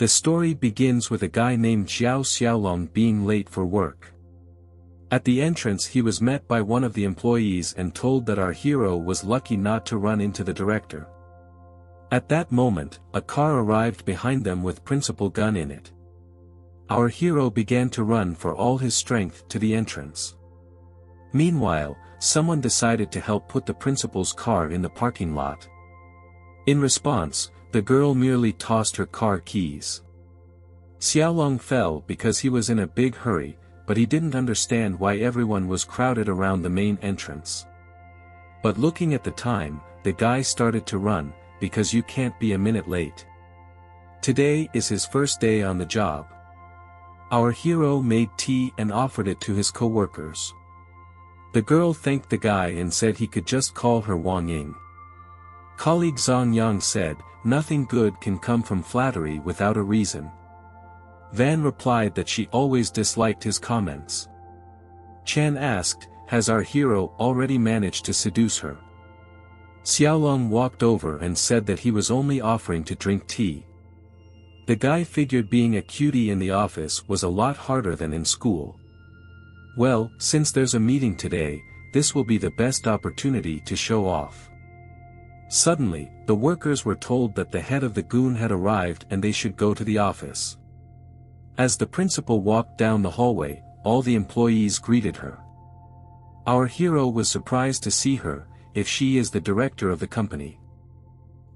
The story begins with a guy named Xiao Xiaolong being late for work. At the entrance he was met by one of the employees and told that our hero was lucky not to run into the director. At that moment, a car arrived behind them with Principal Gun in it. Our hero began to run for all his strength to the entrance. Meanwhile, someone decided to help put the principal's car in the parking lot. In response, the girl merely tossed her car keys. Xiaolong fell because he was in a big hurry, but he didn't understand why everyone was crowded around the main entrance. But looking at the time, the guy started to run, because you can't be a minute late. Today is his first day on the job. Our hero made tea and offered it to his co-workers. The girl thanked the guy and said he could just call her Wang Ying. Colleague Zhang Yang said, "Nothing good can come from flattery without a reason." Van replied that she always disliked his comments. Chan asked, "Has our hero already managed to seduce her?" Xiaolong walked over and said that he was only offering to drink tea. The guy figured being a cutie in the office was a lot harder than in school. Well, since there's a meeting today, this will be the best opportunity to show off. Suddenly, the workers were told that the head of the goon had arrived and they should go to the office. As the principal walked down the hallway, all the employees greeted her. Our hero was surprised to see her, if she is the director of the company.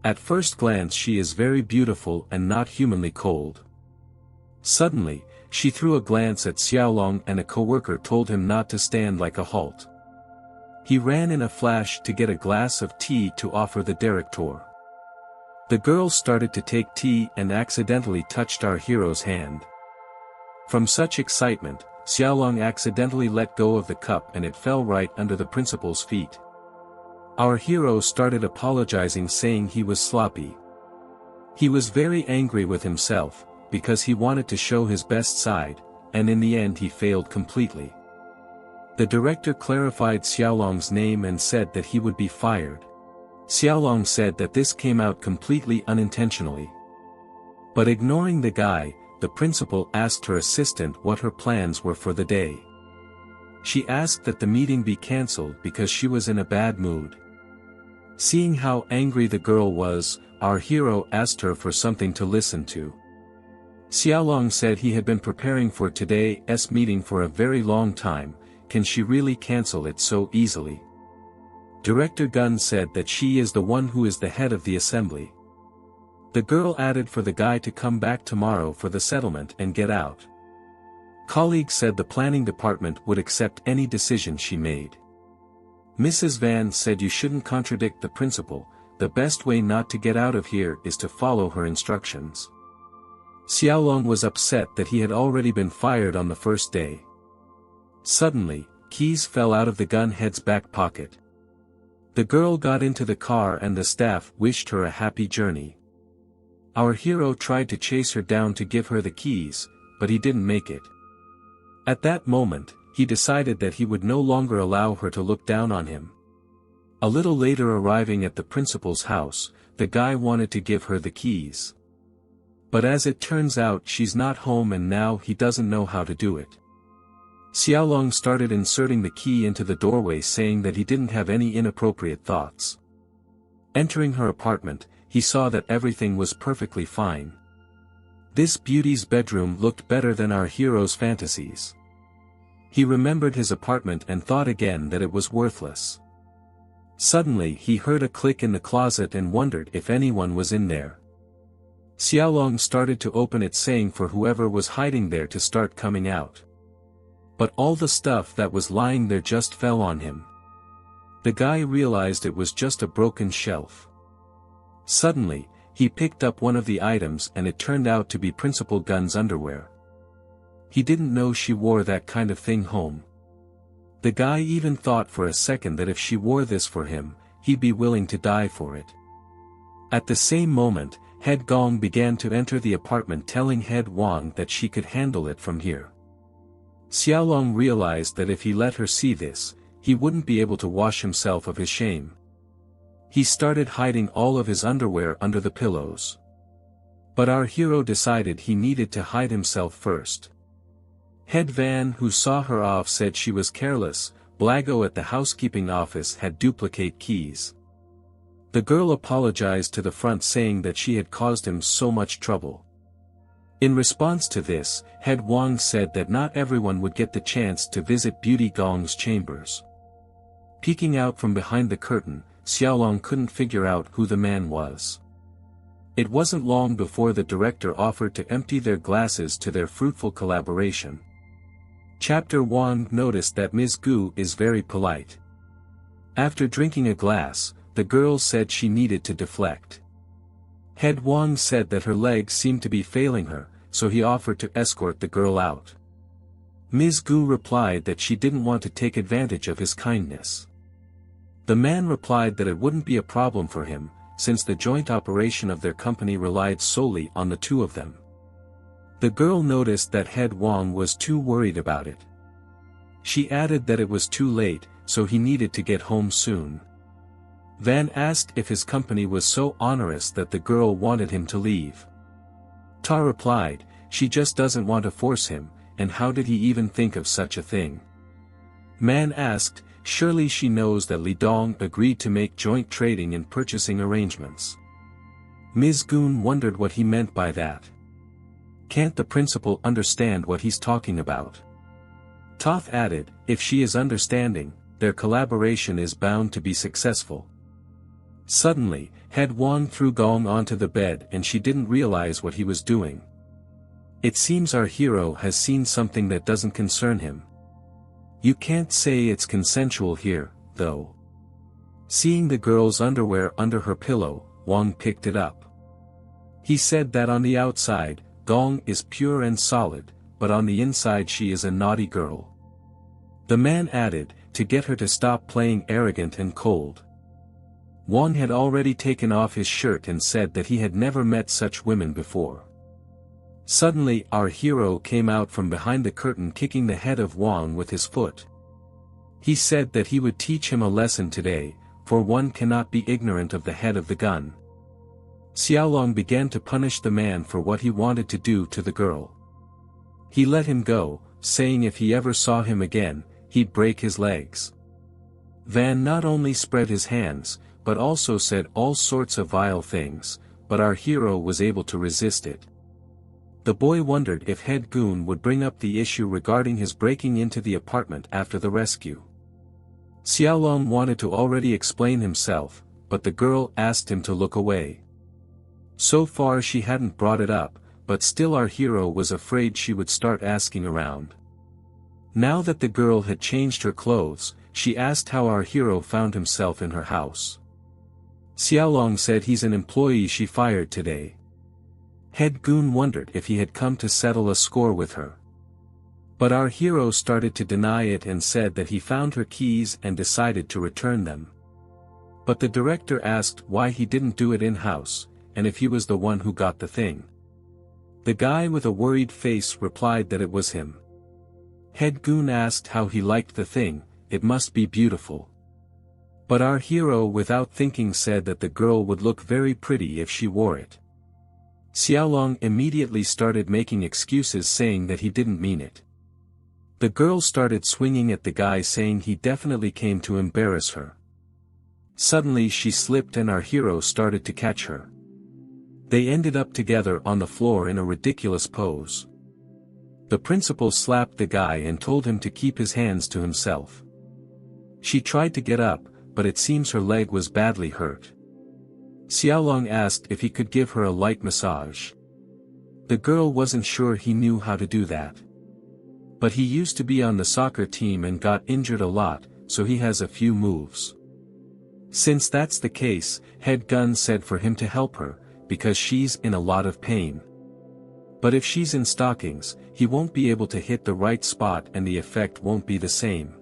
At first glance she is very beautiful and not humanly cold. Suddenly, she threw a glance at Xiaolong and a coworker told him not to stand like a halt. He ran in a flash to get a glass of tea to offer the director. The girl started to take tea and accidentally touched our hero's hand. From such excitement, Xiaolong accidentally let go of the cup and it fell right under the principal's feet. Our hero started apologizing saying he was sloppy. He was very angry with himself, because he wanted to show his best side, and in the end he failed completely. The director clarified Xiaolong's name and said that he would be fired. Xiaolong said that this came out completely unintentionally. But ignoring the guy, the principal asked her assistant what her plans were for the day. She asked that the meeting be cancelled because she was in a bad mood. Seeing how angry the girl was, our hero asked her for something to listen to. Xiaolong said he had been preparing for today's meeting for a very long time. Can she really cancel it so easily? Director Gun said that she is the one who is the head of the assembly. The girl added for the guy to come back tomorrow for the settlement and get out. Colleague said the planning department would accept any decision she made. Mrs. Van said you shouldn't contradict the principal, the best way not to get out of here is to follow her instructions. Xiaolong was upset that he had already been fired on the first day. Suddenly, keys fell out of the gunhead's back pocket. The girl got into the car and the staff wished her a happy journey. Our hero tried to chase her down to give her the keys, but he didn't make it. At that moment, he decided that he would no longer allow her to look down on him. A little later, arriving at the principal's house, the guy wanted to give her the keys. But as it turns out she's not home and now he doesn't know how to do it. Xiaolong started inserting the key into the doorway saying that he didn't have any inappropriate thoughts. Entering her apartment, he saw that everything was perfectly fine. This beauty's bedroom looked better than our hero's fantasies. He remembered his apartment and thought again that it was worthless. Suddenly he heard a click in the closet and wondered if anyone was in there. Xiaolong started to open it saying for whoever was hiding there to start coming out. But all the stuff that was lying there just fell on him. The guy realized it was just a broken shelf. Suddenly, he picked up one of the items and it turned out to be Principal Gun's underwear. He didn't know she wore that kind of thing home. The guy even thought for a second that if she wore this for him, he'd be willing to die for it. At the same moment, Head Gong began to enter the apartment telling Head Wang that she could handle it from here. Xiaolong realized that if he let her see this, he wouldn't be able to wash himself of his shame. He started hiding all of his underwear under the pillows. But our hero decided he needed to hide himself first. Head Van, who saw her off, said she was careless. Blago at the housekeeping office had duplicate keys. The girl apologized to the front saying that she had caused him so much trouble. In response to this, Head Wang said that not everyone would get the chance to visit Beauty Gong's chambers. Peeking out from behind the curtain, Xiaolong couldn't figure out who the man was. It wasn't long before the director offered to empty their glasses to their fruitful collaboration. Chapter Wang noticed that Ms. Gu is very polite. After drinking a glass, the girl said she needed to deflect. Head Wang said that her legs seemed to be failing her, so he offered to escort the girl out. Ms. Gu replied that she didn't want to take advantage of his kindness. The man replied that it wouldn't be a problem for him, since the joint operation of their company relied solely on the two of them. The girl noticed that Head Wang was too worried about it. She added that it was too late, so he needed to get home soon. Van asked if his company was so onerous that the girl wanted him to leave. Ta replied, she just doesn't want to force him, and how did he even think of such a thing? Man asked, surely she knows that Li Dong agreed to make joint trading and purchasing arrangements. Ms. Goon wondered what he meant by that. Can't the principal understand what he's talking about? Toth added, if she is understanding, their collaboration is bound to be successful. Suddenly, Head Wang threw Gong onto the bed and she didn't realize what he was doing. It seems our hero has seen something that doesn't concern him. You can't say it's consensual here, though. Seeing the girl's underwear under her pillow, Wang picked it up. He said that on the outside, Gong is pure and solid, but on the inside she is a naughty girl. The man added, to get her to stop playing arrogant and cold. Wang had already taken off his shirt and said that he had never met such women before. Suddenly our hero came out from behind the curtain kicking the head of Wang with his foot. He said that he would teach him a lesson today, for one cannot be ignorant of the head of the gun. Xiaolong began to punish the man for what he wanted to do to the girl. He let him go, saying if he ever saw him again, he'd break his legs. Van not only spread his hands, but also said all sorts of vile things, but our hero was able to resist it. The boy wondered if Head Goon would bring up the issue regarding his breaking into the apartment after the rescue. Xiaolong wanted to already explain himself, but the girl asked him to look away. So far she hadn't brought it up, but still our hero was afraid she would start asking around. Now that the girl had changed her clothes, she asked how our hero found himself in her house. Xiaolong said he's an employee she fired today. Head Goon wondered if he had come to settle a score with her. But our hero started to deny it and said that he found her keys and decided to return them. But the director asked why he didn't do it in-house, and if he was the one who got the thing. The guy with a worried face replied that it was him. Head Goon asked how he liked the thing, it must be beautiful. But our hero without thinking said that the girl would look very pretty if she wore it. Xiaolong immediately started making excuses saying that he didn't mean it. The girl started swinging at the guy saying he definitely came to embarrass her. Suddenly she slipped and our hero started to catch her. They ended up together on the floor in a ridiculous pose. The principal slapped the guy and told him to keep his hands to himself. She tried to get up, but it seems her leg was badly hurt. Xiaolong asked if he could give her a light massage. The girl wasn't sure he knew how to do that. But he used to be on the soccer team and got injured a lot, so he has a few moves. Since that's the case, Head Gun said for him to help her, because she's in a lot of pain. But if she's in stockings, he won't be able to hit the right spot and the effect won't be the same.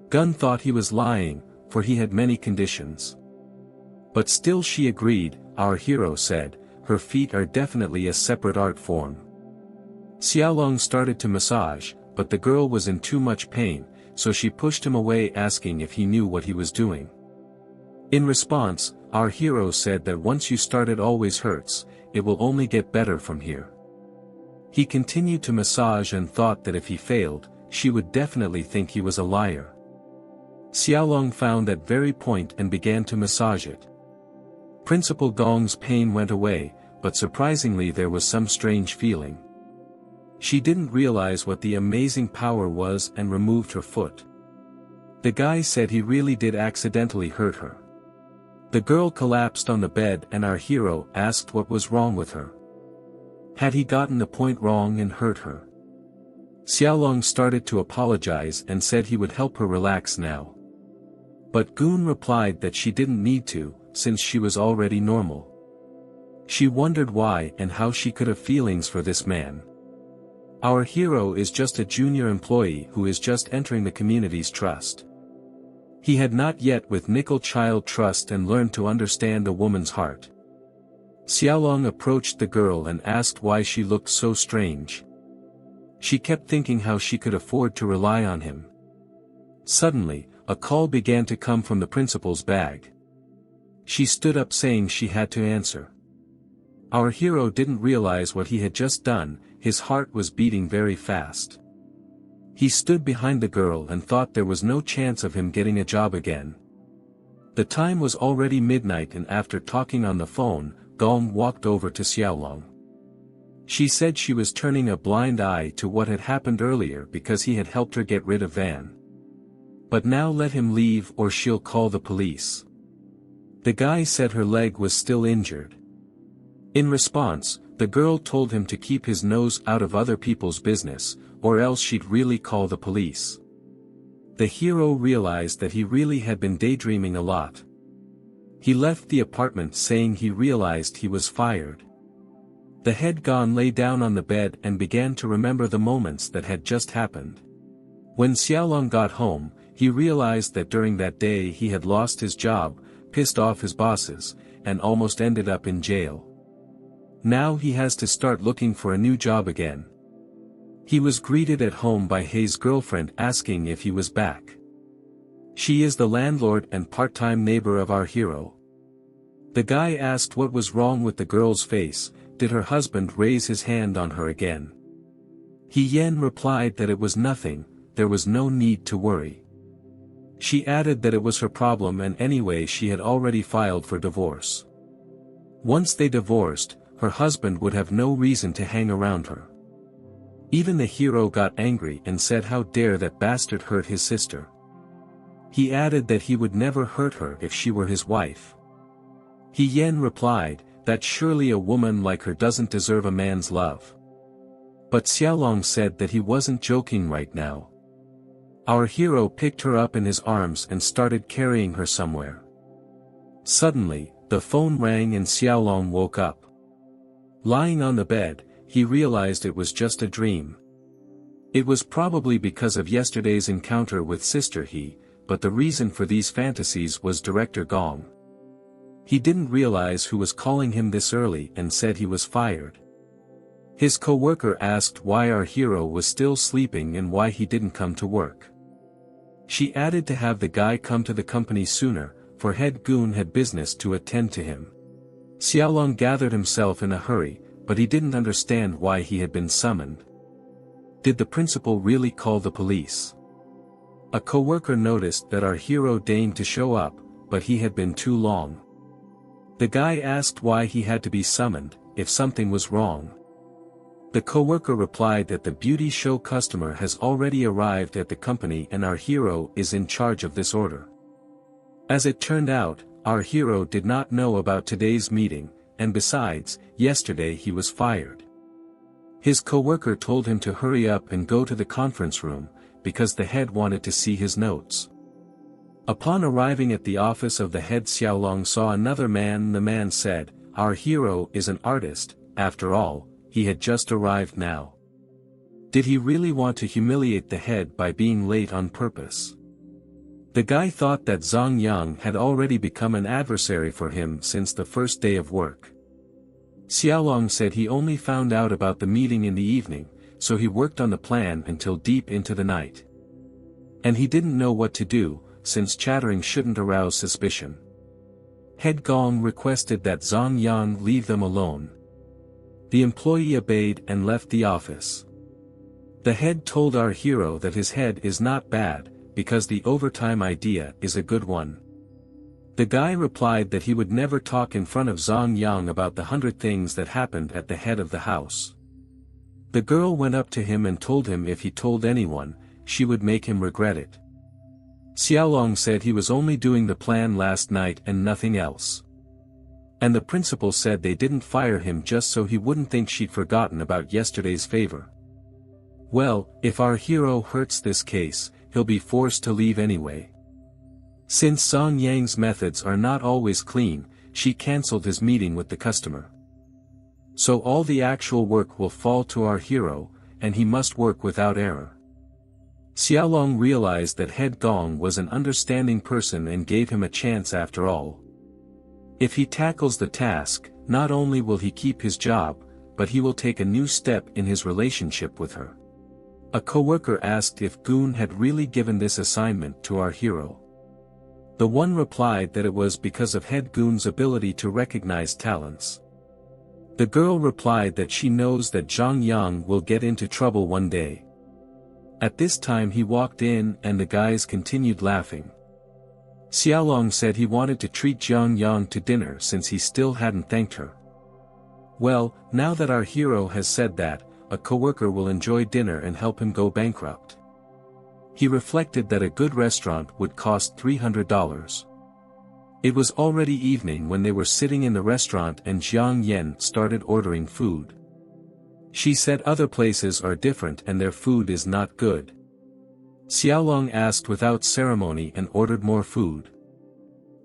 Gun thought he was lying, for he had many conditions. But still she agreed, our hero said, her feet are definitely a separate art form. Xiaolong started to massage, but the girl was in too much pain, so she pushed him away asking if he knew what he was doing. In response, our hero said that once you start it always hurts, it will only get better from here. He continued to massage and thought that if he failed, she would definitely think he was a liar. Xiaolong found that very point and began to massage it. Principal Gong's pain went away, but surprisingly there was some strange feeling. She didn't realize what the amazing power was and removed her foot. The guy said he really did accidentally hurt her. The girl collapsed on the bed and our hero asked what was wrong with her. Had he gotten the point wrong and hurt her? Xiaolong started to apologize and said he would help her relax now. But Goon replied that she didn't need to, since she was already normal. She wondered why and how she could have feelings for this man. Our hero is just a junior employee who is just entering the community's trust. He had not yet with Nickel Child trust and learned to understand a woman's heart. Xiaolong approached the girl and asked why she looked so strange. She kept thinking how she could afford to rely on him. Suddenly, a call began to come from the principal's bag. She stood up saying she had to answer. Our hero didn't realize what he had just done, his heart was beating very fast. He stood behind the girl and thought there was no chance of him getting a job again. The time was already midnight and after talking on the phone, Gong walked over to Xiaolong. She said she was turning a blind eye to what had happened earlier because he had helped her get rid of Van. But now let him leave or she'll call the police. The guy said her leg was still injured. In response, the girl told him to keep his nose out of other people's business, or else she'd really call the police. The hero realized that he really had been daydreaming a lot. He left the apartment saying he realized he was fired. The head Gon lay down on the bed and began to remember the moments that had just happened. When Xiaolong got home, he realized that during that day he had lost his job, pissed off his bosses, and almost ended up in jail. Now he has to start looking for a new job again. He was greeted at home by Hei's girlfriend asking if he was back. She is the landlord and part-time neighbor of our hero. The guy asked what was wrong with the girl's face, did her husband raise his hand on her again? He Yen replied that it was nothing, there was no need to worry. She added that it was her problem and anyway she had already filed for divorce. Once they divorced, her husband would have no reason to hang around her. Even the hero got angry and said how dare that bastard hurt his sister. He added that he would never hurt her if she were his wife. He Yen replied, that surely a woman like her doesn't deserve a man's love. But Xiaolong said that he wasn't joking right now. Our hero picked her up in his arms and started carrying her somewhere. Suddenly, the phone rang and Xiaolong woke up. Lying on the bed, he realized it was just a dream. It was probably because of yesterday's encounter with Sister He, but the reason for these fantasies was Director Gong. He didn't realize who was calling him this early and said he was fired. His co-worker asked why our hero was still sleeping and why he didn't come to work. She added to have the guy come to the company sooner, for head Goon had business to attend to him. Xiaolong gathered himself in a hurry, but he didn't understand why he had been summoned. Did the principal really call the police? A co-worker noticed that our hero deigned to show up, but he had been too long. The guy asked why he had to be summoned, if something was wrong. The co-worker replied that the beauty show customer has already arrived at the company and our hero is in charge of this order. As it turned out, our hero did not know about today's meeting, and besides, yesterday he was fired. His co-worker told him to hurry up and go to the conference room, because the head wanted to see his notes. Upon arriving at the office of the head, Xiaolong saw another man. The man said, "Our hero is an artist, after all, he had just arrived now." Did he really want to humiliate the head by being late on purpose? The guy thought that Zhang Yang had already become an adversary for him since the first day of work. Xiaolong said he only found out about the meeting in the evening, so he worked on the plan until deep into the night. And he didn't know what to do, since chattering shouldn't arouse suspicion. Head Gong requested that Zhang Yang leave them alone. The employee obeyed and left the office. The head told our hero that his head is not bad, because the overtime idea is a good one. The guy replied that he would never talk in front of Zhang Yang about the 100 things that happened at the head of the house. The girl went up to him and told him if he told anyone, she would make him regret it. Xiaolong said he was only doing the plan last night and nothing else. And the principal said they didn't fire him just so he wouldn't think she'd forgotten about yesterday's favor. Well, if our hero hurts this case, he'll be forced to leave anyway. Since Zhang Yang's methods are not always clean, she cancelled his meeting with the customer. So all the actual work will fall to our hero, and he must work without error. Xiaolong realized that Head Gong was an understanding person and gave him a chance after all. If he tackles the task, not only will he keep his job, but he will take a new step in his relationship with her. A coworker asked if Goon had really given this assignment to our hero. The one replied that it was because of Head Goon's ability to recognize talents. The girl replied that she knows that Zhang Yang will get into trouble one day. At this time he walked in and the guys continued laughing. Xiaolong said he wanted to treat Zhang Yang to dinner since he still hadn't thanked her. Well, now that our hero has said that, a coworker will enjoy dinner and help him go bankrupt. He reflected that a good restaurant would cost $300. It was already evening when they were sitting in the restaurant and Jiang Yen started ordering food. She said other places are different and their food is not good. Xiaolong asked without ceremony and ordered more food.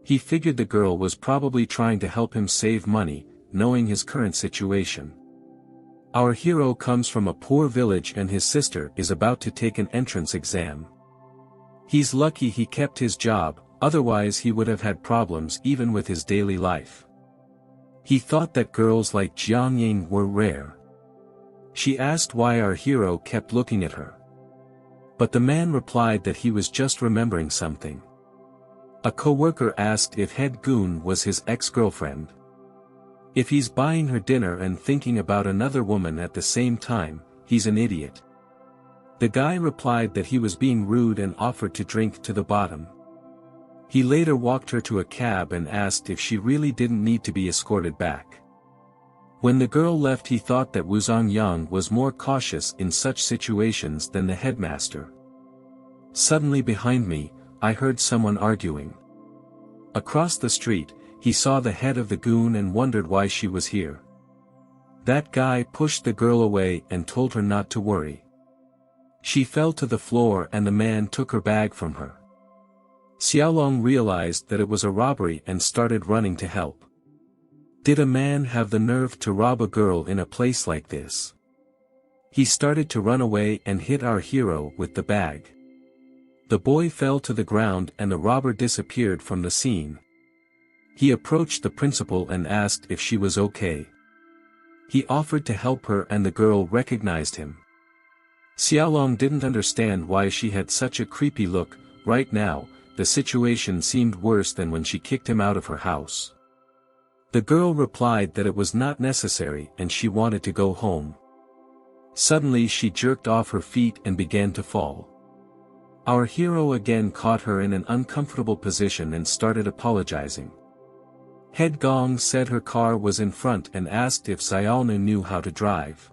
He figured the girl was probably trying to help him save money, knowing his current situation. Our hero comes from a poor village and his sister is about to take an entrance exam. He's lucky he kept his job, otherwise he would have had problems even with his daily life. He thought that girls like Jiang Ying were rare. She asked why our hero kept looking at her. But the man replied that he was just remembering something. A coworker asked if Head Goon was his ex-girlfriend. If he's buying her dinner and thinking about another woman at the same time, he's an idiot. The guy replied that he was being rude and offered to drink to the bottom. He later walked her to a cab and asked if she really didn't need to be escorted back. When the girl left he thought that Wu Zhongyang was more cautious in such situations than the headmaster. Suddenly behind me, I heard someone arguing. Across the street, he saw the head of the goon and wondered why she was here. That guy pushed the girl away and told her not to worry. She fell to the floor and the man took her bag from her. Xiaolong realized that it was a robbery and started running to help. Did a man have the nerve to rob a girl in a place like this? He started to run away and hit our hero with the bag. The boy fell to the ground and the robber disappeared from the scene. He approached the principal and asked if she was okay. He offered to help her and the girl recognized him. Xiaolong didn't understand why she had such a creepy look. Right now, the situation seemed worse than when she kicked him out of her house. The girl replied that it was not necessary and she wanted to go home. Suddenly she jerked off her feet and began to fall. Our hero again caught her in an uncomfortable position and started apologizing. Head Gong said her car was in front and asked if Xiaolong knew how to drive.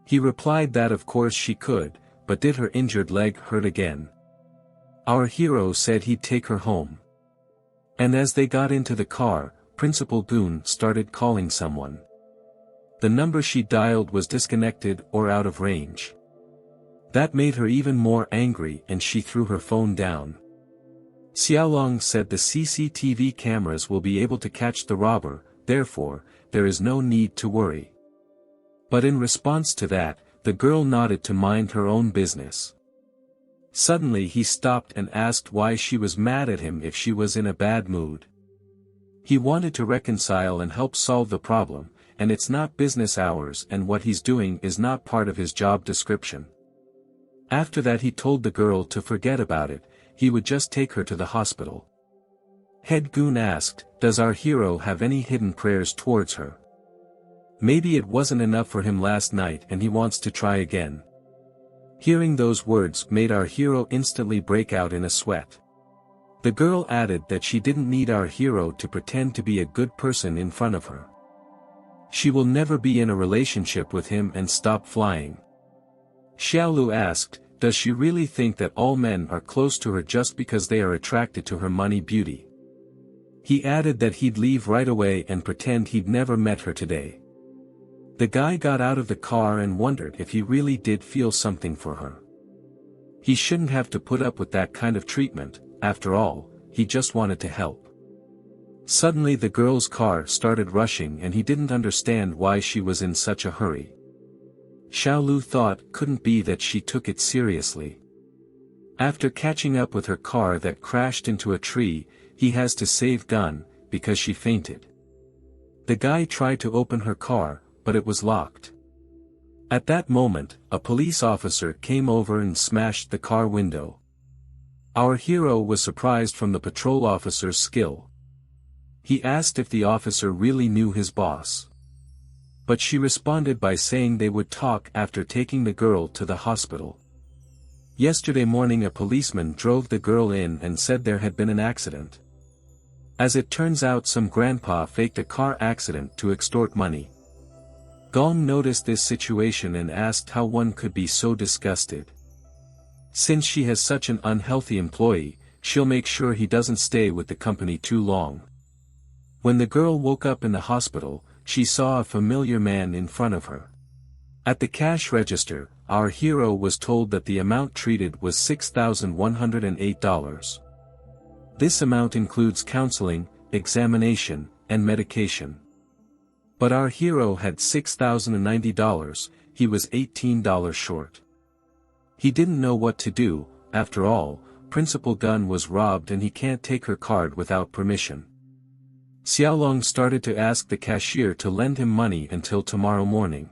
He replied that of course she could, but did her injured leg hurt again? Our hero said he'd take her home. And as they got into the car, Principal Goon started calling someone. The number she dialed was disconnected or out of range. That made her even more angry and she threw her phone down. Xiaolong said the CCTV cameras will be able to catch the robber, therefore, there is no need to worry. But in response to that, the girl nodded to mind her own business. Suddenly he stopped and asked why she was mad at him if she was in a bad mood. He wanted to reconcile and help solve the problem, and it's not business hours and what he's doing is not part of his job description. After that he told the girl to forget about it, he would just take her to the hospital. Head Goon asked, "Does our hero have any hidden prayers towards her? Maybe it wasn't enough for him last night and he wants to try again." Hearing those words made our hero instantly break out in a sweat. The girl added that she didn't need our hero to pretend to be a good person in front of her. She will never be in a relationship with him and stop flying. Xiaolu asked, "Does she really think that all men are close to her just because they are attracted to her money beauty?" He added that he'd leave right away and pretend he'd never met her today. The guy got out of the car and wondered if he really did feel something for her. He shouldn't have to put up with that kind of treatment, after all, he just wanted to help. Suddenly the girl's car started rushing and he didn't understand why she was in such a hurry. Xiaolu thought couldn't be that she took it seriously. After catching up with her car that crashed into a tree, he has to save Gun, because she fainted. The guy tried to open her car, but it was locked. At that moment, a police officer came over and smashed the car window. Our hero was surprised from the patrol officer's skill. He asked if the officer really knew his boss. But she responded by saying they would talk after taking the girl to the hospital. Yesterday morning a policeman drove the girl in and said there had been an accident. As it turns out, some grandpa faked a car accident to extort money. Gong noticed this situation and asked how one could be so disgusted. Since she has such an unhealthy employee, she'll make sure he doesn't stay with the company too long. When the girl woke up in the hospital, she saw a familiar man in front of her. At the cash register, our hero was told that the amount treated was $6,108. This amount includes counseling, examination, and medication. But our hero had $6,090, he was $18 short. He didn't know what to do. After all, Principal Gun was robbed and he can't take her card without permission. Xiaolong started to ask the cashier to lend him money until tomorrow morning.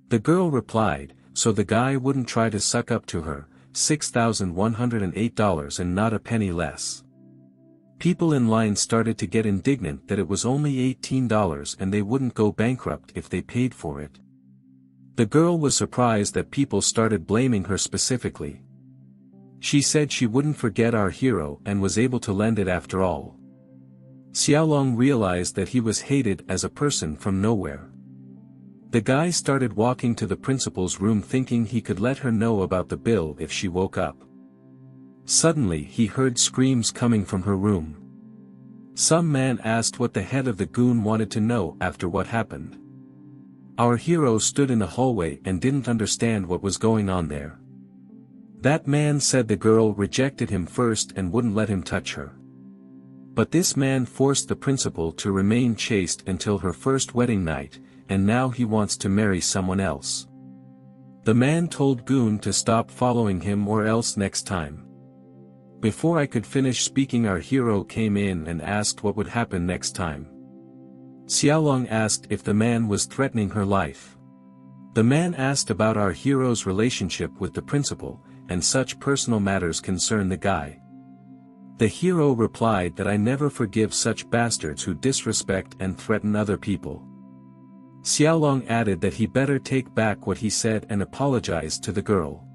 The girl replied, so the guy wouldn't try to suck up to her, $6,108 and not a penny less. People in line started to get indignant that it was only $18 and they wouldn't go bankrupt if they paid for it. The girl was surprised that people started blaming her specifically. She said she wouldn't forget our hero and was able to lend it after all. Xiaolong realized that he was hated as a person from nowhere. The guy started walking to the principal's room thinking he could let her know about the bill if she woke up. Suddenly he heard screams coming from her room. Some man asked what the head of the goon wanted to know after what happened. Our hero stood in the hallway and didn't understand what was going on there. That man said the girl rejected him first and wouldn't let him touch her. But this man forced the principal to remain chaste until her first wedding night, and now he wants to marry someone else. The man told Goon to stop following him or else next time. Before I could finish speaking, our hero came in and asked what would happen next time. Xiaolong asked if the man was threatening her life. The man asked about our hero's relationship with the principal, and such personal matters concern the guy. The hero replied that I never forgive such bastards who disrespect and threaten other people. Xiaolong added that he better take back what he said and apologize to the girl.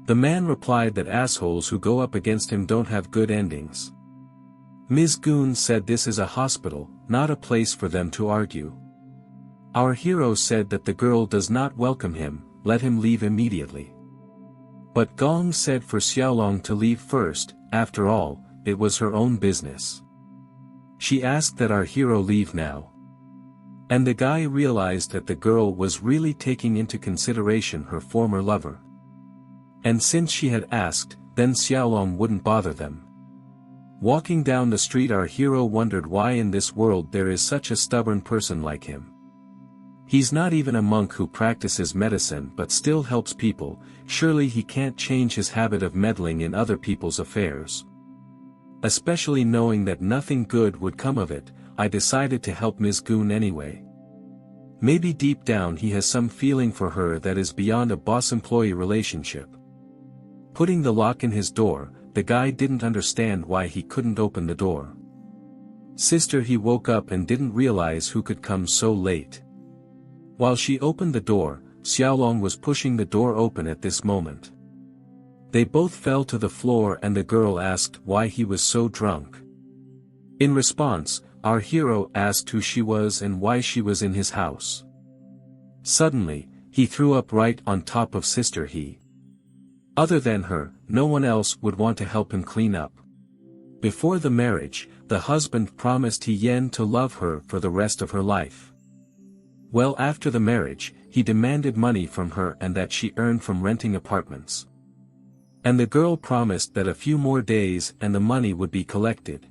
The man replied that assholes who go up against him don't have good endings. Ms. Goon said this is a hospital, not a place for them to argue. Our hero said that the girl does not welcome him, let him leave immediately. But Gong said for Xiaolong to leave first, after all, it was her own business. She asked that our hero leave now. And the guy realized that the girl was really taking into consideration her former lover. And since she had asked, then Xiaolong wouldn't bother them. Walking down the street, our hero wondered why in this world there is such a stubborn person like him. He's not even a monk who practices medicine but still helps people. Surely he can't change his habit of meddling in other people's affairs. Especially knowing that nothing good would come of it, I decided to help Ms. Goon anyway. Maybe deep down he has some feeling for her that is beyond a boss-employee relationship. Putting the lock in his door, the guy didn't understand why he couldn't open the door. Sister He woke up and didn't realize who could come so late. While she opened the door, Xiaolong was pushing the door open at this moment. They both fell to the floor and the girl asked why he was so drunk. In response, our hero asked who she was and why she was in his house. Suddenly, he threw up right on top of Sister He. Other than her, no one else would want to help him clean up. Before the marriage, the husband promised He Yen to love her for the rest of her life. Well, after the marriage, he demanded money from her and that she earned from renting apartments. And the girl promised that a few more days and the money would be collected.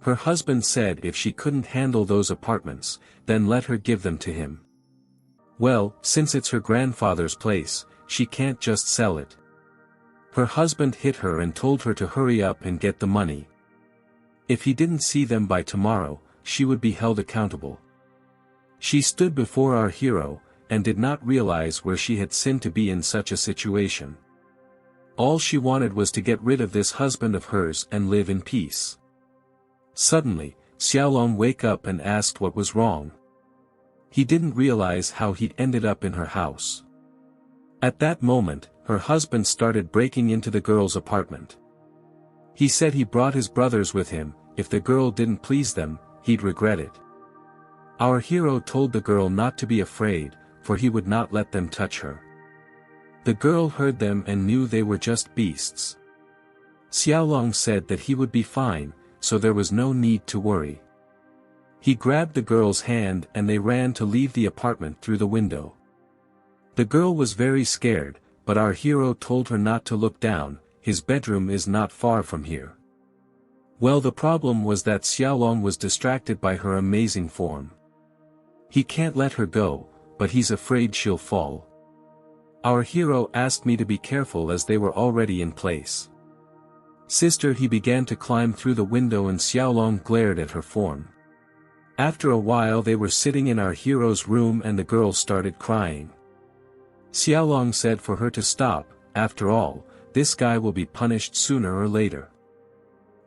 Her husband said if she couldn't handle those apartments, then let her give them to him. Well, since it's her grandfather's place, she can't just sell it. Her husband hit her and told her to hurry up and get the money. If he didn't see them by tomorrow, she would be held accountable. She stood before our hero, and did not realize where she had sinned to be in such a situation. All she wanted was to get rid of this husband of hers and live in peace. Suddenly, Xiaolong woke up and asked what was wrong. He didn't realize how he'd ended up in her house. At that moment, her husband started breaking into the girl's apartment. He said he brought his brothers with him. If the girl didn't please them, he'd regret it. Our hero told the girl not to be afraid, for he would not let them touch her. The girl heard them and knew they were just beasts. Xiaolong said that he would be fine, so there was no need to worry. He grabbed the girl's hand and they ran to leave the apartment through the window. The girl was very scared, but our hero told her not to look down. His bedroom is not far from here. Well, the problem was that Xiaolong was distracted by her amazing form. He can't let her go, but he's afraid she'll fall. Our hero asked me to be careful as they were already in place. Sister He began to climb through the window and Xiaolong glared at her form. After a while they were sitting in our hero's room and the girl started crying. Xiaolong said for her to stop. After all, this guy will be punished sooner or later.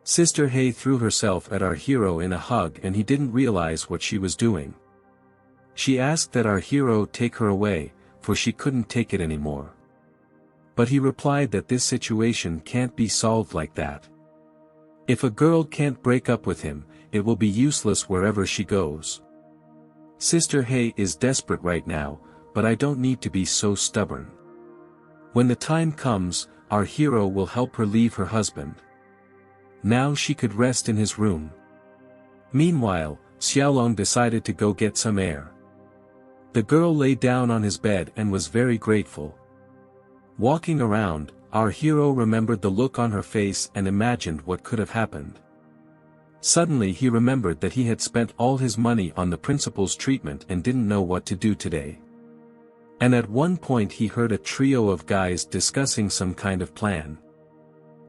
Sister He threw herself at our hero in a hug and he didn't realize what she was doing. She asked that our hero take her away, for she couldn't take it anymore. But he replied that this situation can't be solved like that. If a girl can't break up with him, it will be useless wherever she goes. Sister He is desperate right now, but I don't need to be so stubborn. When the time comes, our hero will help her leave her husband. Now she could rest in his room. Meanwhile, Xiaolong decided to go get some air. The girl lay down on his bed and was very grateful. Walking around, our hero remembered the look on her face and imagined what could have happened. Suddenly he remembered that he had spent all his money on the principal's treatment and didn't know what to do today. And at one point he heard a trio of guys discussing some kind of plan.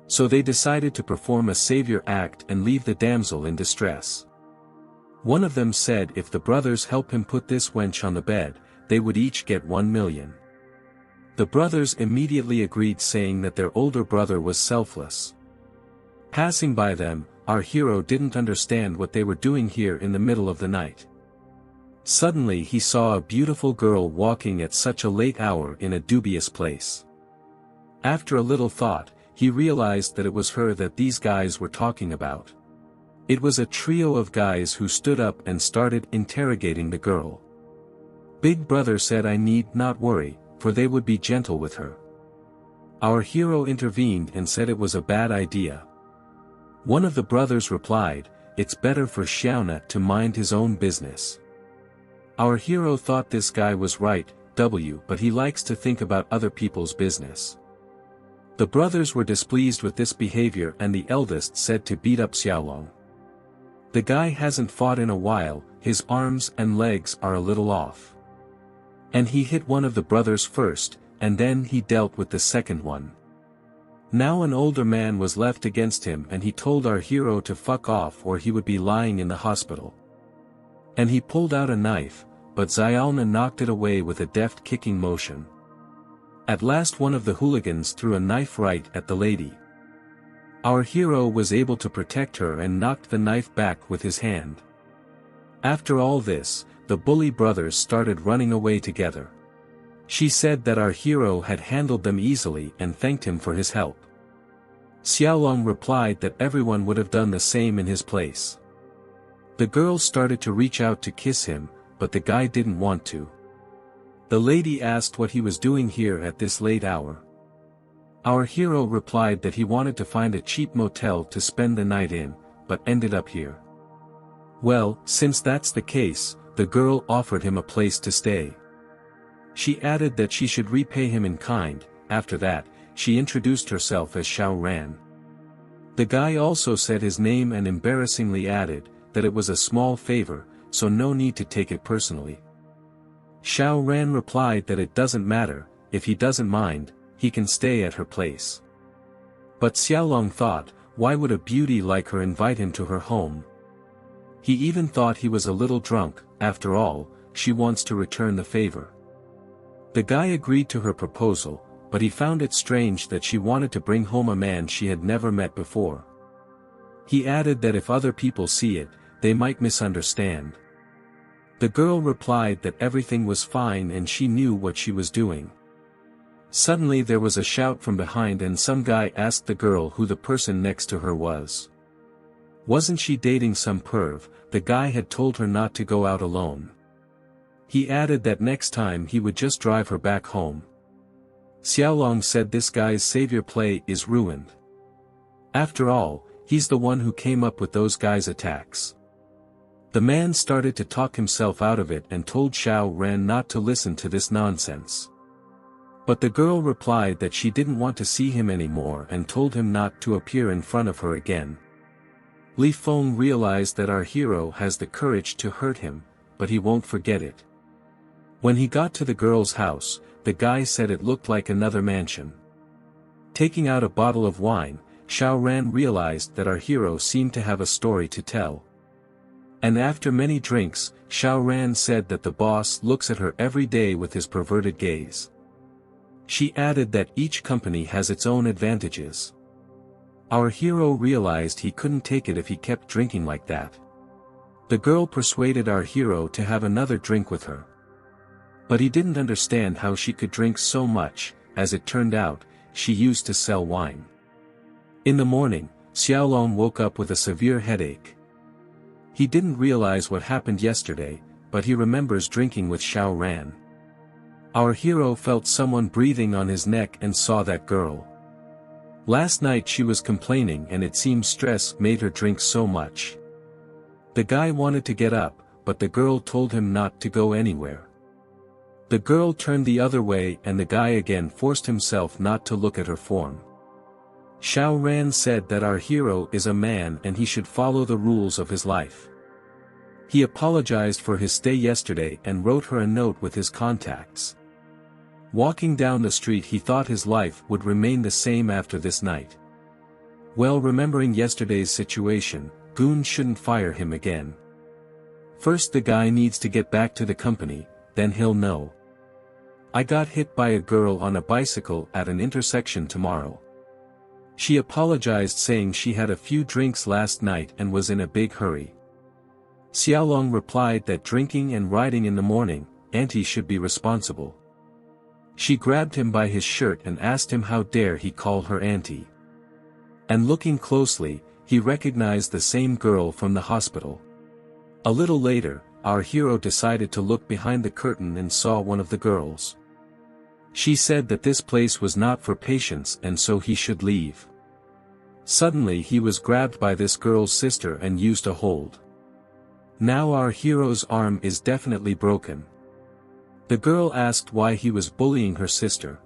So they decided to perform a savior act and leave the damsel in distress. One of them said if the brothers help him put this wench on the bed, they would each get 1 million. The brothers immediately agreed, saying that their older brother was selfless. Passing by them, our hero didn't understand what they were doing here in the middle of the night. Suddenly he saw a beautiful girl walking at such a late hour in a dubious place. After a little thought, he realized that it was her that these guys were talking about. It was a trio of guys who stood up and started interrogating the girl. Big Brother said I need not worry, for they would be gentle with her. Our hero intervened and said it was a bad idea. One of the brothers replied, it's better for Xiaona to mind his own business. Our hero thought this guy was right, but he likes to think about other people's business. The brothers were displeased with this behavior and the eldest said to beat up Xiaolong. The guy hasn't fought in a while, his arms and legs are a little off. And he hit one of the brothers first, and then he dealt with the second one. Now an older man was left against him and he told our hero to fuck off or he would be lying in the hospital. And he pulled out a knife, but Xiaolna knocked it away with a deft kicking motion. At last one of the hooligans threw a knife right at the lady. Our hero was able to protect her and knocked the knife back with his hand. After all this, the bully brothers started running away together. She said that our hero had handled them easily and thanked him for his help. Xiaolong replied that everyone would have done the same in his place. The girl started to reach out to kiss him, but the guy didn't want to. The lady asked what he was doing here at this late hour. Our hero replied that he wanted to find a cheap motel to spend the night in, but ended up here. Well, since that's the case, the girl offered him a place to stay. She added that she should repay him in kind. After that, she introduced herself as Xiao Ran. The guy also said his name and embarrassingly added that it was a small favor, so no need to take it personally. Xiao Ran replied that it doesn't matter, if he doesn't mind, he can stay at her place. But Xiaolong thought, why would a beauty like her invite him to her home? He even thought he was a little drunk. After all, she wants to return the favor. The guy agreed to her proposal, but he found it strange that she wanted to bring home a man she had never met before. He added that if other people see it, they might misunderstand. The girl replied that everything was fine and she knew what she was doing. Suddenly there was a shout from behind and some guy asked the girl who the person next to her was. Wasn't she dating some perv? The guy had told her not to go out alone. He added that next time he would just drive her back home. Xiaolong said this guy's savior play is ruined. After all, he's the one who came up with those guys' attacks. The man started to talk himself out of it and told Xiao Ran not to listen to this nonsense. But the girl replied that she didn't want to see him anymore and told him not to appear in front of her again. Li Feng realized that our hero has the courage to hurt him, but he won't forget it. When he got to the girl's house, the guy said it looked like another mansion. Taking out a bottle of wine, Xiao Ran realized that our hero seemed to have a story to tell. And after many drinks, Xiao Ran said that the boss looks at her every day with his perverted gaze. She added that each company has its own advantages. Our hero realized he couldn't take it if he kept drinking like that. The girl persuaded our hero to have another drink with her. But he didn't understand how she could drink so much. As it turned out, she used to sell wine. In the morning, Xiaolong woke up with a severe headache. He didn't realize what happened yesterday, but he remembers drinking with Xiao Ran. Our hero felt someone breathing on his neck and saw that girl. Last night she was complaining and it seems stress made her drink so much. The guy wanted to get up, but the girl told him not to go anywhere. The girl turned the other way and the guy again forced himself not to look at her form. Xiao Ran said that our hero is a man and he should follow the rules of his life. He apologized for his stay yesterday and wrote her a note with his contacts. Walking down the street he thought his life would remain the same after this night. Well, remembering yesterday's situation, Goon shouldn't fire him again. First the guy needs to get back to the company, then he'll know. I got hit by a girl on a bicycle at an intersection tomorrow. She apologized saying she had a few drinks last night and was in a big hurry. Xiaolong replied that drinking and riding in the morning, auntie should be responsible. She grabbed him by his shirt and asked him how dare he call her auntie. And looking closely, he recognized the same girl from the hospital. A little later, our hero decided to look behind the curtain and saw one of the girls. She said that this place was not for patients and so he should leave. Suddenly he was grabbed by this girl's sister and used a hold. Now our hero's arm is definitely broken. The girl asked why he was bullying her sister.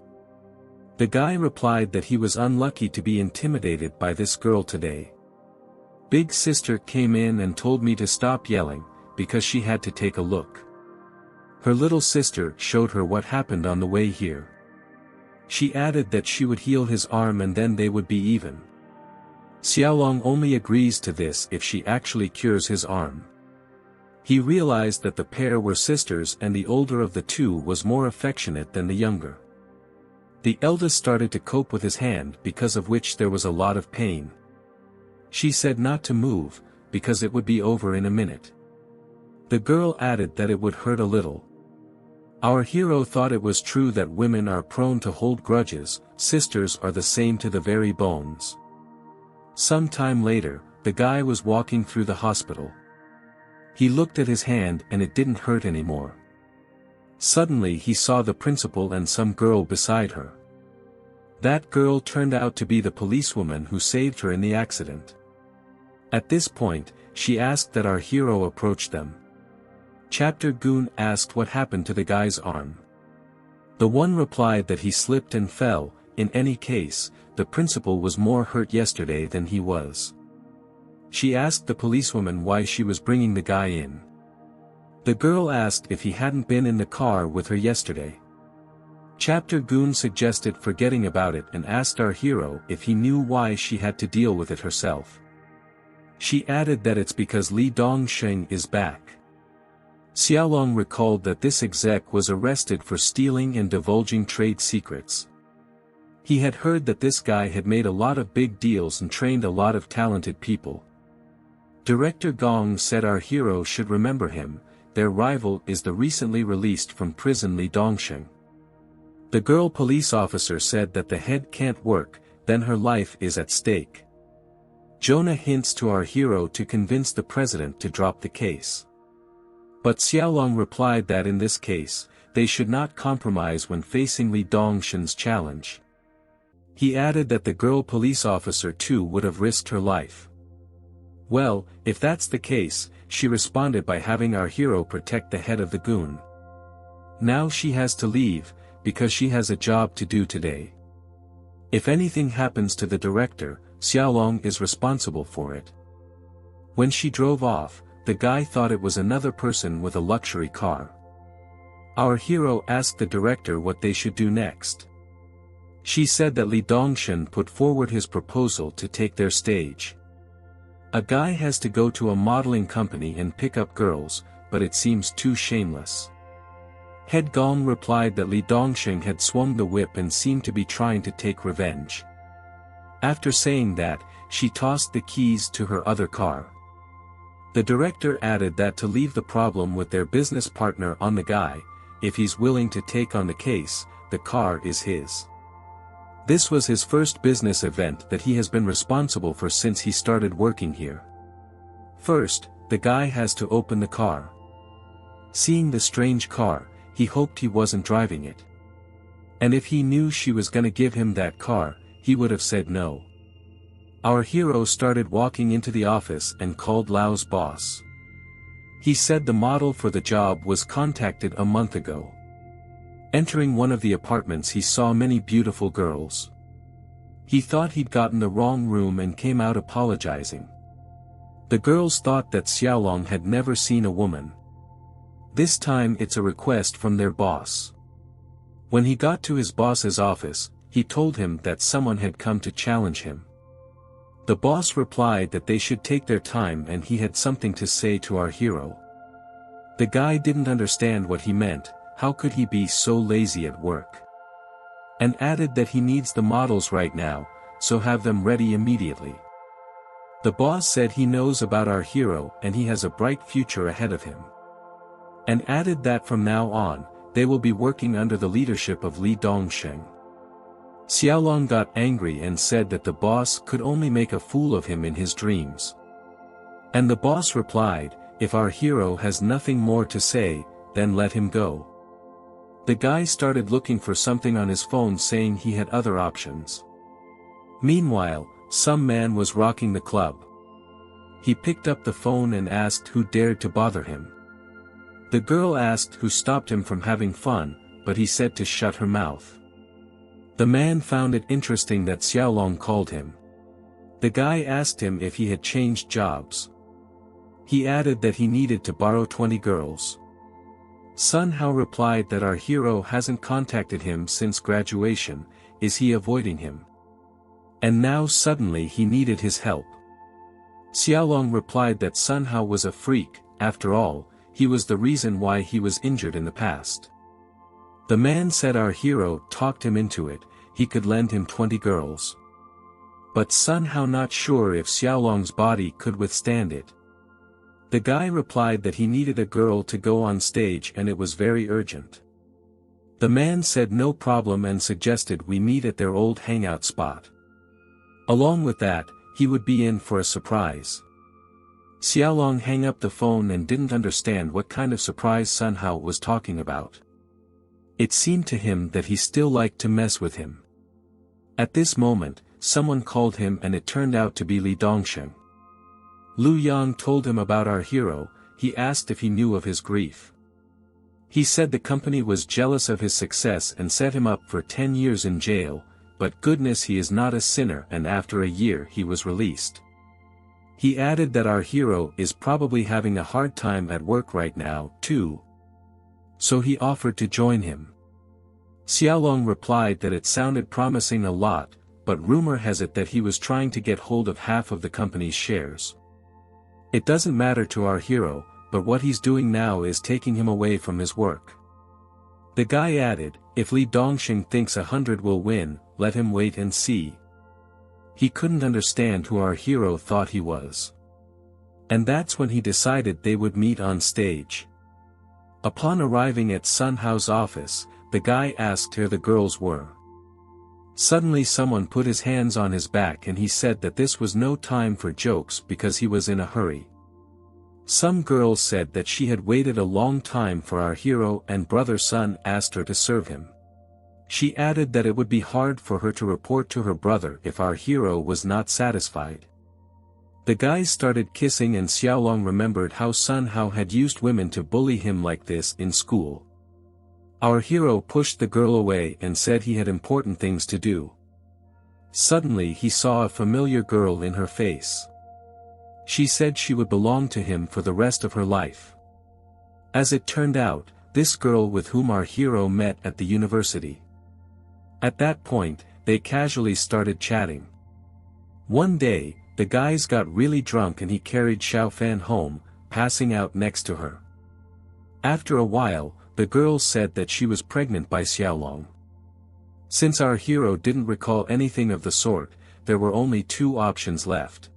The guy replied that he was unlucky to be intimidated by this girl today. Big sister came in and told me to stop yelling, because she had to take a look. Her little sister showed her what happened on the way here. She added that she would heal his arm and then they would be even. Xiaolong only agrees to this if she actually cures his arm. He realized that the pair were sisters and the older of the two was more affectionate than the younger. The eldest started to cope with his hand because of which there was a lot of pain. She said not to move, because it would be over in a minute. The girl added that it would hurt a little. Our hero thought it was true that women are prone to hold grudges, sisters are the same to the very bones. Some time later, the guy was walking through the hospital. He looked at his hand and it didn't hurt anymore. Suddenly he saw the principal and some girl beside her. That girl turned out to be the policewoman who saved her in the accident. At this point, she asked that our hero approach them. Chapter Goon asked what happened to the guy's arm. The one replied that he slipped and fell. In any case, the principal was more hurt yesterday than he was. She asked the policewoman why she was bringing the guy in. The girl asked if he hadn't been in the car with her yesterday. Chapter Goon suggested forgetting about it and asked our hero if he knew why she had to deal with it herself. She added that it's because Li Dongsheng is back. Xiaolong recalled that this exec was arrested for stealing and divulging trade secrets. He had heard that this guy had made a lot of big deals and trained a lot of talented people. Director Gong said our hero should remember him. Their rival is the recently released from prison Li Dongsheng. The girl police officer said that the head can't work, then her life is at stake. Jonah hints to our hero to convince the president to drop the case. But Xiaolong replied that in this case, they should not compromise when facing Li Dongsheng's challenge. He added that the girl police officer too would have risked her life. Well, if that's the case, she responded by having our hero protect the head of the goon. Now she has to leave, because she has a job to do today. If anything happens to the director, Xiaolong is responsible for it. When she drove off, the guy thought it was another person with a luxury car. Our hero asked the director what they should do next. She said that Li Dongsheng put forward his proposal to take their stage. A guy has to go to a modeling company and pick up girls, but it seems too shameless. Head Gong replied that Li Dongsheng had swung the whip and seemed to be trying to take revenge. After saying that, she tossed the keys to her other car. The director added that to leave the problem with their business partner on the guy, if he's willing to take on the case, the car is his. This was his first business event that he has been responsible for since he started working here. First, the guy has to open the car. Seeing the strange car, he hoped he wasn't driving it. And if he knew she was gonna give him that car, he would have said no. Our hero started walking into the office and called Lao's boss. He said the model for the job was contacted a month ago. Entering one of the apartments he saw many beautiful girls. He thought he'd gotten the wrong room and came out apologizing. The girls thought that Xiaolong had never seen a woman. This time it's a request from their boss. When he got to his boss's office, he told him that someone had come to challenge him. The boss replied that they should take their time and he had something to say to our hero. The guy didn't understand what he meant, how could he be so lazy at work? And added that he needs the models right now, so have them ready immediately. The boss said he knows about our hero and he has a bright future ahead of him. And added that from now on, they will be working under the leadership of Li Dongsheng. Xiaolong got angry and said that the boss could only make a fool of him in his dreams. And the boss replied, if our hero has nothing more to say, then let him go. The guy started looking for something on his phone saying he had other options. Meanwhile, some man was rocking the club. He picked up the phone and asked who dared to bother him. The girl asked who stopped him from having fun, but he said to shut her mouth. The man found it interesting that Xiaolong called him. The guy asked him if he had changed jobs. He added that he needed to borrow 20 girls. Sun Hao replied that our hero hasn't contacted him since graduation, is he avoiding him? And now suddenly he needed his help. Xiaolong replied that Sun Hao was a freak, after all, he was the reason why he was injured in the past. The man said our hero talked him into it, he could lend him 20 girls. but somehow not sure if Xiaolong's body could withstand it. The guy replied that he needed a girl to go on stage and it was very urgent. The man said no problem and suggested we meet at their old hangout spot. Along with that, he would be in for a surprise. Xiaolong hung up the phone and didn't understand what kind of surprise Sun Hao was talking about. It seemed to him that he still liked to mess with him. At this moment, someone called him and it turned out to be Li Dongsheng. Lu Yang told him about our hero. He asked if he knew of his grief. He said the company was jealous of his success and set him up for 10 years in jail, but goodness he is not a sinner, and after a year he was released. He added that our hero is probably having a hard time at work right now, too. So he offered to join him. Xiaolong replied that it sounded promising a lot, but rumor has it that he was trying to get hold of half of the company's shares. It doesn't matter to our hero, but what he's doing now is taking him away from his work. The guy added, if Li Dongsheng thinks 100 will win, let him wait and see. He couldn't understand who our hero thought he was. And that's when he decided they would meet on stage. Upon arriving at Sun Hao's office, the guy asked who the girls were. Suddenly someone put his hands on his back and he said that this was no time for jokes because he was in a hurry. Some girls said that she had waited a long time for our hero and brother Sun asked her to serve him. She added that it would be hard for her to report to her brother if our hero was not satisfied. The guys started kissing and Xiaolong remembered how Sun Hao had used women to bully him like this in school. Our hero pushed the girl away and said he had important things to do. Suddenly he saw a familiar girl in her face. She said she would belong to him for the rest of her life. As it turned out, this girl with whom our hero met at the university. At that point, they casually started chatting. One day, the guys got really drunk and he carried Xiao Fan home, passing out next to her. After a while, the girl said that she was pregnant by Xiaolong. Since our hero didn't recall anything of the sort, there were only two options left.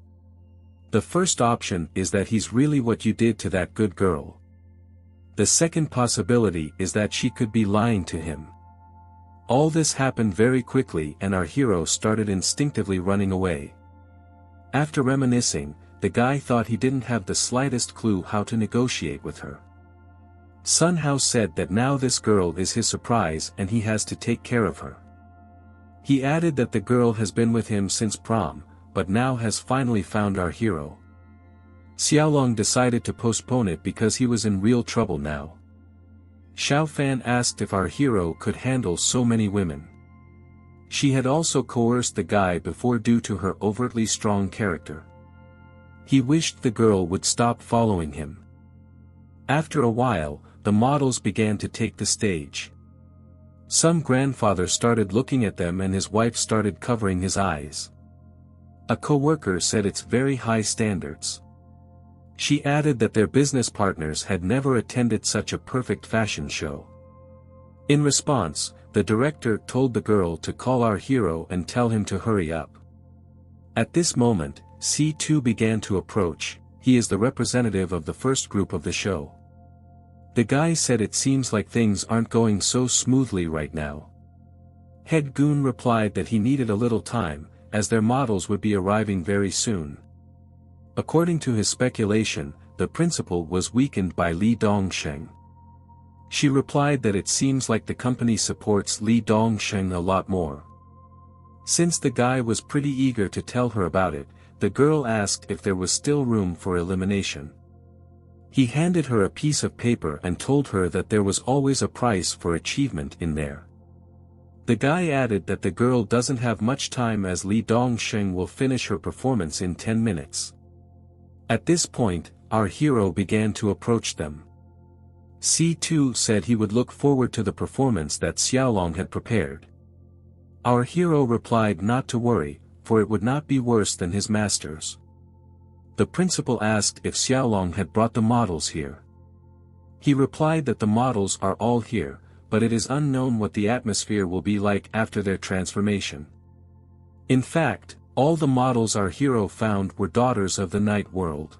The first option is that he's really what you did to that good girl. The second possibility is that she could be lying to him. All this happened very quickly and our hero started instinctively running away. After reminiscing, the guy thought he didn't have the slightest clue how to negotiate with her. Sun Hao said that now this girl is his surprise and he has to take care of her. He added that the girl has been with him since prom, but now has finally found our hero. Xiaolong decided to postpone it because he was in real trouble now. Xiao Fan asked if our hero could handle so many women. She had also coerced the guy before due to her overtly strong character. He wished the girl would stop following him. After a while, the models began to take the stage. Some grandfather started looking at them and his wife started covering his eyes. A co-worker said it's very high standards. She added that their business partners had never attended such a perfect fashion show. In response, the director told the girl to call our hero and tell him to hurry up. At this moment, C2 began to approach. He is the representative of the first group of the show. The guy said it seems like things aren't going so smoothly right now. Head Goon replied that he needed a little time, as their models would be arriving very soon. According to his speculation, the principal was weakened by Li Dongsheng. She replied that it seems like the company supports Li Dongsheng a lot more. Since the guy was pretty eager to tell her about it, the girl asked if there was still room for elimination. He handed her a piece of paper and told her that there was always a price for achievement in there. The guy added that the girl doesn't have much time as Li Dongsheng will finish her performance in 10 minutes. At this point, our hero began to approach them. C2 said he would look forward to the performance that Xiaolong had prepared. Our hero replied not to worry, for it would not be worse than his master's. The principal asked if Xiaolong had brought the models here. He replied that the models are all here, but it is unknown what the atmosphere will be like after their transformation. In fact, All the models our hero found were daughters of the night world.